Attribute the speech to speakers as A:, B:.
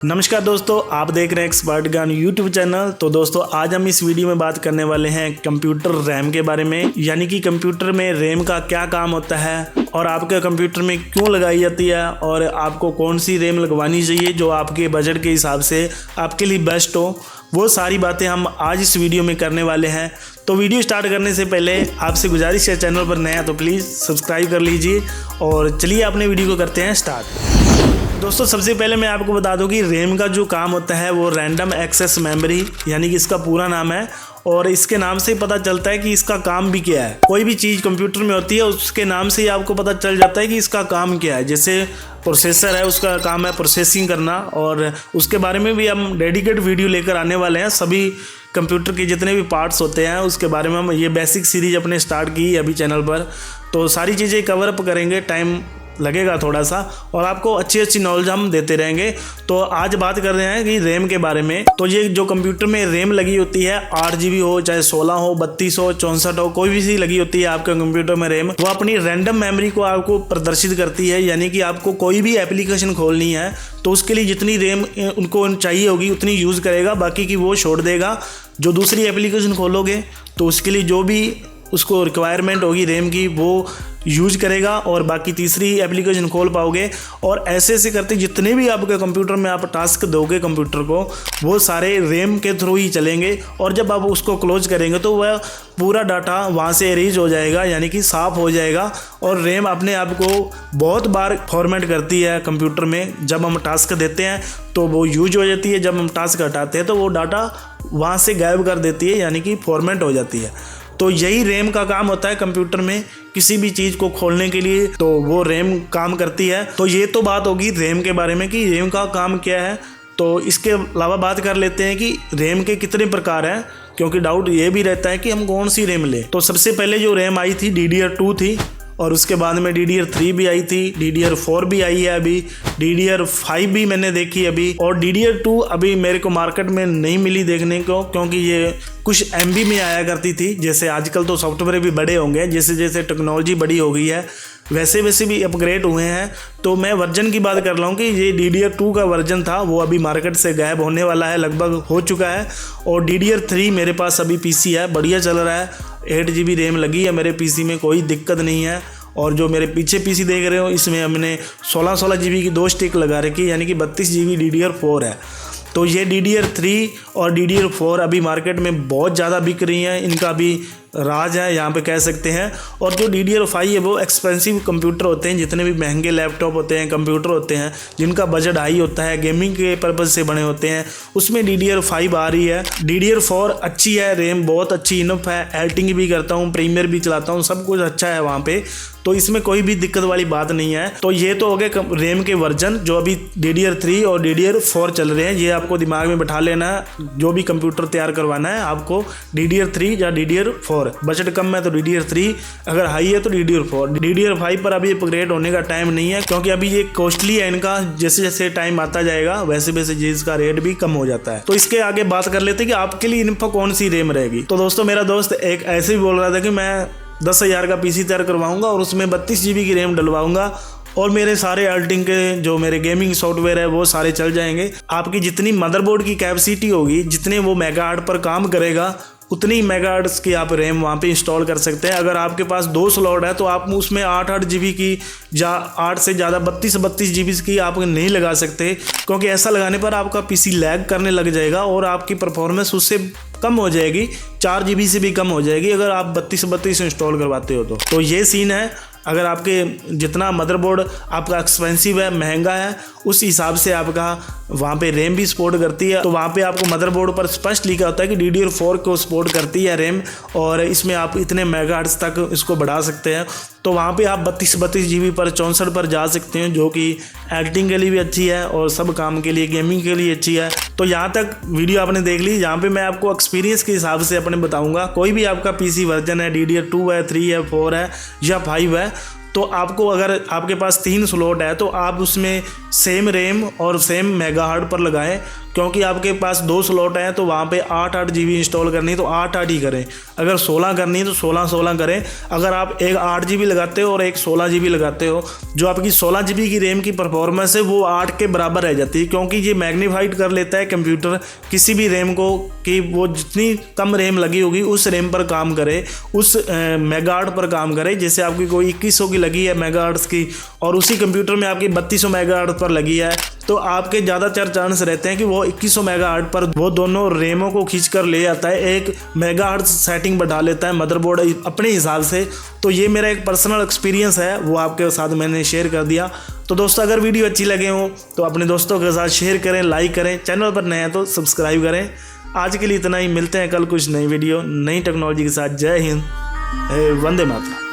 A: नमस्कार दोस्तों, आप देख रहे हैं एक्सपर्ट ज्ञान यूट्यूब चैनल। तो दोस्तों आज हम इस वीडियो में बात करने वाले हैं कंप्यूटर रैम के बारे में, यानी कि कंप्यूटर में रैम का क्या काम होता है और आपके कंप्यूटर में क्यों लगाई जाती है और आपको कौन सी रैम लगवानी चाहिए जो आपके बजट के हिसाब से आपके लिए बेस्ट हो। वो सारी बातें हम आज इस वीडियो में करने वाले हैं। तो वीडियो स्टार्ट करने से पहले आपसे गुजारिश है, चैनल पर नया तो प्लीज़ सब्सक्राइब कर लीजिए। और चलिए अपने वीडियो को करते हैं स्टार्ट। दोस्तों सबसे पहले मैं आपको बता दूं कि रैम का जो काम होता है वो रैंडम एक्सेस मेमोरी, यानी कि इसका पूरा नाम है। और इसके नाम से ही पता चलता है कि इसका काम भी क्या है। कोई भी चीज़ कंप्यूटर में होती है उसके नाम से ही आपको पता चल जाता है कि इसका काम क्या है। जैसे प्रोसेसर है, उसका काम है प्रोसेसिंग करना, और उसके बारे में भी हम डेडिकेट वीडियो लेकर आने वाले हैं। सभी कंप्यूटर के जितने भी पार्ट्स होते हैं उसके बारे में हम ये बेसिक सीरीज अपने स्टार्ट की अभी चैनल पर। तो सारी चीज़ें कवर अप करेंगे, टाइम लगेगा थोड़ा सा, और आपको अच्छी नॉलेज हम देते रहेंगे। तो आज बात कर रहे हैं कि रैम के बारे में। तो ये जो कंप्यूटर में रैम लगी होती है, 8 GB हो, चाहे 16 हो, 32 हो, 64 हो, कोई भी सी लगी होती है आपके कंप्यूटर में रैम, वो अपनी रैंडम मेमोरी को आपको प्रदर्शित करती है। यानी कि आपको कोई भी एप्लीकेशन खोलनी है तो उसके लिए जितनी रैम उनको चाहिए होगी उतनी यूज़ करेगा, बाकी की वो छोड़ देगा। जो दूसरी एप्लीकेशन खोलोगे तो उसके लिए जो भी उसको रिक्वायरमेंट होगी रैम की वो यूज करेगा, और बाकी तीसरी एप्लीकेशन खोल पाओगे। और ऐसे करते जितने भी आपके कंप्यूटर में आप टास्क दोगे कंप्यूटर को, वो सारे रैम के थ्रू ही चलेंगे। और जब आप उसको क्लोज करेंगे तो वह पूरा डाटा वहाँ से एरेज हो जाएगा, यानी कि साफ़ हो जाएगा। और रैम अपने आप को बहुत बार फॉर्मेट करती है कंप्यूटर में। जब हम टास्क देते हैं तो वो यूज हो जाती है, जब हम टास्क हटाते हैं तो वो डाटा वहाँ से गायब कर देती है, यानी कि फॉर्मेट हो जाती है। तो यही रैम का काम होता है कंप्यूटर में, किसी भी चीज़ को खोलने के लिए तो वो रैम काम करती है। तो ये तो बात होगी रैम के बारे में कि रैम का काम क्या है। तो इसके अलावा बात कर लेते हैं कि रैम के कितने प्रकार हैं, क्योंकि डाउट ये भी रहता है कि हम कौन सी रैम लें। तो सबसे पहले जो रैम आई थी DDR2 थी, और उसके बाद में DDR3 भी आई थी, DDR4 भी आई है अभी, DDR5 भी मैंने देखी अभी, और DDR2 अभी मेरे को मार्केट में नहीं मिली देखने को, क्योंकि ये कुछ MB में आया करती थी। जैसे आजकल तो सॉफ्टवेयर भी बड़े होंगे, जैसे जैसे टेक्नोलॉजी बड़ी हो गई है वैसे वैसे भी अपग्रेड हुए हैं। तो मैं वर्जन की बात कर रहा हूँ कि ये DDR2 का वर्जन था, वो अभी मार्केट से गायब होने वाला है, लगभग हो चुका है। और DDR3 मेरे पास अभी PC है, बढ़िया चल रहा है। 8 GB रैम लगी है मेरे PC में, कोई दिक्कत नहीं है। और जो मेरे पीछे PC देख रहे हो, इसमें हमने 16 GB की 2 स्टिक लगा रखी, यानी कि 32 GB DDR4 है। तो ये DDR3 और DDR4 अभी मार्केट में बहुत ज़्यादा बिक रही हैं, इनका भी राज है यहाँ पे कह सकते हैं। और जो DDR5 है वो एक्सपेंसिव कंप्यूटर होते हैं, जितने भी महंगे लैपटॉप होते हैं, कंप्यूटर होते हैं जिनका बजट हाई होता है, गेमिंग के पर्पज़ से बने होते हैं, उसमें DDR5 आ रही है। DDR4 अच्छी है, रैम बहुत अच्छी इनफ है, एडिटिंग भी करता हूँ, प्रीमियर भी चलाता हूँ, सब कुछ अच्छा है वहाँ पे। तो इसमें कोई भी दिक्कत वाली बात नहीं है। तो ये तो हो गए रैम के वर्जन जो अभी DDR3 और DDR4 चल रहे हैं। ये आपको दिमाग में बैठा लेना है, जो भी कंप्यूटर तैयार करवाना है आपको DDR3 या DDR4। बजट कम है तो DDR3, अगर हाई है तो DDR4। DDR5 पर अभी अपग्रेड होने का टाइम नहीं है, क्योंकि अभी ये कॉस्टली है इनका। जैसे जैसे टाइम आता जाएगा वैसे वैसे इसका रेट भी कम हो जाता है। तो इसके आगे बात कर लेते हैं कि आपके लिए इन्फो कौन सी रैम रहेगी। तो दोस्तों मेरा दोस्त एक ऐसे भी बोल रहा था कि मैं 10,000 का PC तैयार करवाऊंगा और उसमें 32 GB की रैम डलवाऊंगा, और मेरे सारे एडिटिंग के जो मेरे गेमिंग सॉफ्टवेयर है वो सारे चल जाएंगे। आपकी जितनी मदरबोर्ड की कैपेसिटी होगी, जितने वो मेगाहर्ट्ज पर काम करेगा, उतनी मेगाहर्ट्ज की आप रैम वहाँ पे इंस्टॉल कर सकते हैं। अगर आपके पास 2 स्लॉट है तो आप उसमें 8 GB की 8 से ज़्यादा 32 GB की आप नहीं लगा सकते, क्योंकि ऐसा लगाने पर आपका PC लैग करने लग जाएगा और आपकी परफॉर्मेंस उससे कम हो जाएगी, 4 GB से भी कम हो जाएगी अगर आप 32 इंस्टॉल करवाते हो तो ये सीन है। अगर आपके जितना मदरबोर्ड आपका एक्सपेंसिव है, महंगा है, उस हिसाब से आपका वहाँ पे रैम भी सपोर्ट करती है। तो वहाँ पे आपको मदरबोर्ड पर स्पष्ट लिखा होता है कि DDR4 को सपोर्ट करती है रैम, और इसमें आप इतने मेगाहर्ट्ज तक इसको बढ़ा सकते हैं। तो वहाँ पे आप 32 GB पर 64 पर जा सकते हैं, जो कि एडिटिंग के लिए भी अच्छी है और सब काम के लिए, गेमिंग के लिए अच्छी है। तो यहाँ तक वीडियो आपने देख ली। यहाँ पे मैं आपको एक्सपीरियंस के हिसाब से अपने बताऊँगा। कोई भी आपका PC वर्जन है, DDR2 है, 3 है, 4 है या 5 है, तो आपको अगर आपके पास 3 स्लॉट है तो आप उसमें सेम रैम और सेम मेगाहर्ट्ज पर लगाएं, क्योंकि आपके पास 2 स्लॉट हैं तो वहाँ पे 8-8 GB इंस्टॉल करनी है तो 8-8 ही करें। अगर 16 करनी है तो 16-16 करें। अगर आप एक 8 GB लगाते हो और एक 16 GB लगाते हो, जो आपकी 16 GB की रैम की परफॉर्मेंस है वो 8 के बराबर रह जाती है, क्योंकि ये मैग्नीफाइड कर लेता है कंप्यूटर किसी भी रैम को कि वो जितनी कम रैम लगी होगी उस रैम पर काम करे, उस मेगाहर्ट्ज़ पर काम करे। जैसे आपकी कोई 2100 की लगी है मेगाहर्ट्ज़ की और उसी कंप्यूटर में आपकी 3200 मेगाहर्ट्ज़ पर लगी है, तो आपके ज़्यादातर चांस रहते हैं कि वो 2100 मेगाहर्ट्ज़ पर वो दोनों रैमों को खींच कर ले आता है, एक मेगाहर्ट्ज़ सेटिंग बढ़ा लेता है मदरबोर्ड अपने हिसाब से। तो ये मेरा एक पर्सनल एक्सपीरियंस है, वो आपके साथ मैंने शेयर कर दिया। तो दोस्तों अगर वीडियो अच्छी लगे हो तो अपने दोस्तों के साथ शेयर करें, लाइक करें, चैनल पर नए हैं तो सब्सक्राइब करें। आज के लिए इतना ही, मिलते हैं कल कुछ नई वीडियो नई टेक्नोलॉजी के साथ। जय हिंद, वंदे मातरम।